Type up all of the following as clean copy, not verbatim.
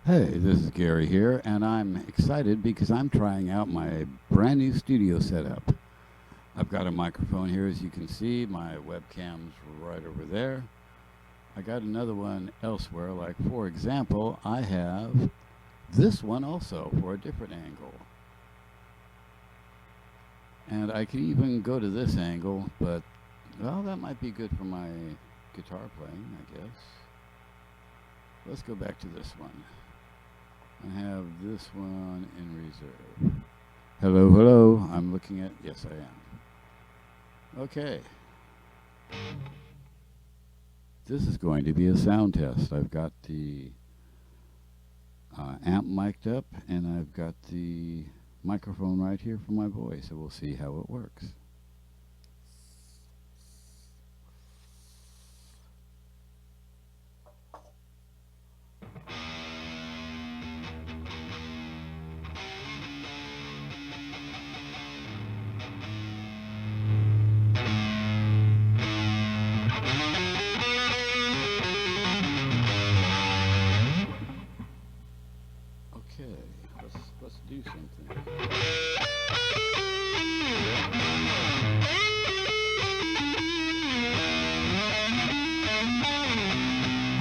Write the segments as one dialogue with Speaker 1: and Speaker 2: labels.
Speaker 1: Hey, this is Gary here, and I'm excited because I'm trying out my brand new studio setup. I've got a microphone here, as you can see. My webcam's right over there. I got another one elsewhere, like, for example, I have this one also for a different angle. And I could even go to this angle, but, well, that might be good for my guitar playing, I guess. Let's go back to this one. I have this one in reserve. Hello, hello. I'm looking at. Yes, I am. Okay. This is going to be a sound test. I've got the amp mic'd up, and I've got the microphone right here for my voice, so we'll see how it works. Okay, let's do something.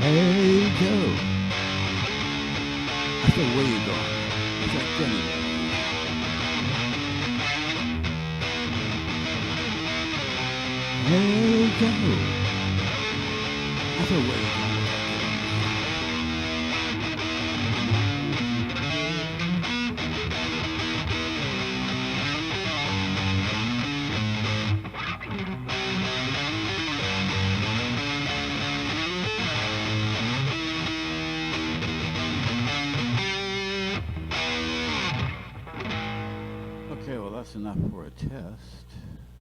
Speaker 1: Hey, Joe. I said, where you going? I said, anyway. Hey, Joe. I said, where you going? Okay, well, that's enough for a test.